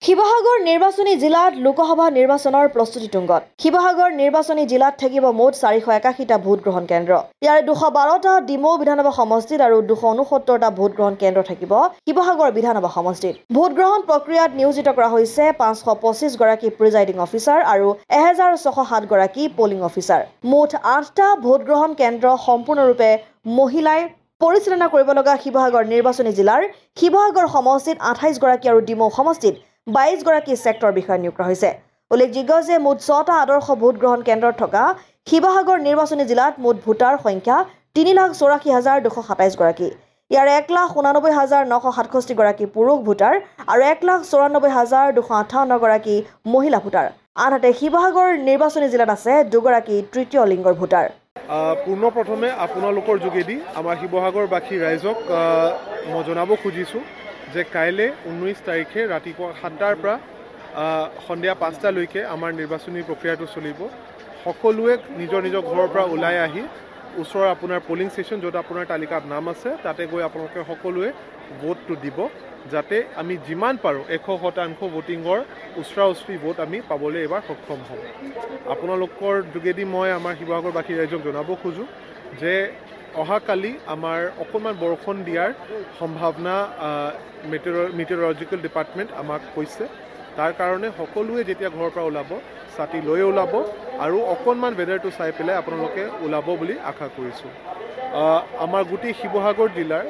শিৱসাগৰ নিৰ্বাচনী জিলাত লোকসভা নিৰ্বাচনৰ প্ৰস্তুতি তুংগত শিৱসাগৰ নিৰ্বাচনী জিলাত থাকিব মুঠ 481টা ভোট গ্ৰহণ কেন্দ্ৰ ইয়াৰে 212টা ডিমৌ বিধানসভা সমষ্টিত আৰু 269টা ভোট গ্ৰহণ কেন্দ্ৰ থাকিব শিৱসাগৰ বিধানসভা সমষ্টিত ভোট গ্ৰহণ প্ৰক্ৰিয়াত নিয়োজিত কৰা হৈছে 525 গৰাকী প্ৰিজাইডিং অফিচাৰ আৰু 1607 গৰাকী পোলিং অফিচাৰ মুঠ 8টা ভোট গ্ৰহণ কেন্দ্ৰ সম্পূৰ্ণৰূপে মহিলাই পৰিচালনা কৰিব লগা শিৱসাগৰ নিৰ্বাচনী জিলাৰ শিৱসাগৰ সমষ্টিত 28 গৰাকী আৰু ডিমৌ সমষ্টিত 22 গৰাকী সেক্টৰ বিষয়া নিয়োগ কৰা হৈছে উল্লেখযোগ্য যে মুঠ 6টা আদৰ্শ ভোট গ্ৰহণ কেন্দ্ৰত থকা শিৱসাগৰ নিৰ্বাচনী জিলাত মুঠ ভোটাৰ সংখ্যা 3,84,227 গৰাকী ইয়াৰ 1,89,967 গৰাকী পুৰুষ ভোটাৰ আৰু 1,94,258 গৰাকী মহিলা ভোটাৰ আনহাতে শিৱসাগৰ নিৰ্বাচনী জিলাত আছে দুগৰাকী তৃতীয় লিংগৰ ভোটাৰ পূৰ্ণ প্ৰথমে আপোনালোকৰ যোগেদি আমাৰ শিৱসাগৰবাসী ৰাইজক মই জনাব খুজিছোঁ যে কাইলৈ 19 তাৰিখে ৰাতিপুৱা 7টাৰ পৰা সন্ধিয়া 5টালৈকে আমাৰ নিৰ্বাচনী প্ৰক্ৰিয়াটো চলিব সকলোৱে নিজৰ নিজৰ ঘৰৰ পৰা ওলাই আহি ওচৰৰ আপোনাৰ পলিং ষ্টেচন য'ত আপোনাৰ তালিকাত নাম আছে তাতে গৈ আপোনালোকে সকলোৱে ভোটটো দিব যাতে আমি যিমান পাৰোঁ 100% ভোটিঙৰ ওচৰা-ওচৰি ভোট আমি পাবলৈ এবাৰ সক্ষম হ'ম আপোনালোকৰ যোগেদি মই আমাৰ শিৱসাগৰবাসী ৰাইজক জনাব খোজোঁ যে অহাকালি আমাৰ অকণমান বৰষুণ দিয়াৰ সম্ভাৱনা মেটেৰলজিকেল ডিপাৰ্টমেণ্ট আমাক কৈছে তাৰ কাৰণে সকলোৱে যেতিয়া ঘৰৰ পৰা ওলাব ছাতি লৈ ওলাব আৰু অকণমান ৱেডাৰটো চাই পেলাই আপোনালোকে ওলাব বুলি আশা কৰিছোঁ আমাৰ গোটেই শিৱসাগৰ জিলাৰ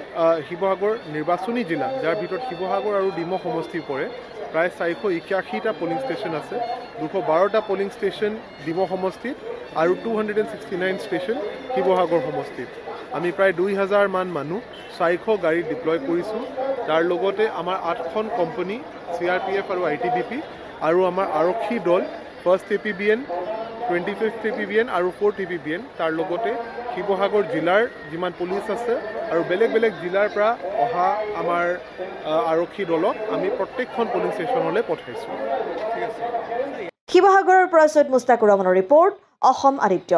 শিৱসাগৰ নিৰ্বাচনী জিলা যাৰ ভিতৰত শিৱসাগৰ আৰু ডিমৌ সমষ্টি পৰে প্ৰায় 481টা পলিং ষ্টেচন আছে 212টা পলিং ষ্টেচন ডিমৌ সমষ্টিত আৰু 269 ষ্টেচন শিৱসাগৰ সমষ্টিত আমি প্ৰায় 2000 মান মানুহ 400 গাড়ী ডিপ্লয় কৰিছোঁ তাৰ লগতে আমাৰ 8খন কোম্পানী CRPF আৰু ITBP আৰু আমাৰ আৰক্ষী দল 1st APBN 25th APBN আৰু 4th APBN তাৰ লগতে শিৱসাগৰ জিলাৰ যিমান পুলিচ আছে আৰু বেলেগ বেলেগ জিলাৰ পৰা অহা আমাৰ আৰক্ষী দলক আমি প্ৰত্যেকখন পুলিং ষ্টেচনলৈ পঠাইছোঁ ঠিক আছে শিৱসাগৰৰ পৰা সৈয়দ মুস্তাকুৰ ৰহমানৰ ৰিপৰ্ট অসম আদিত্য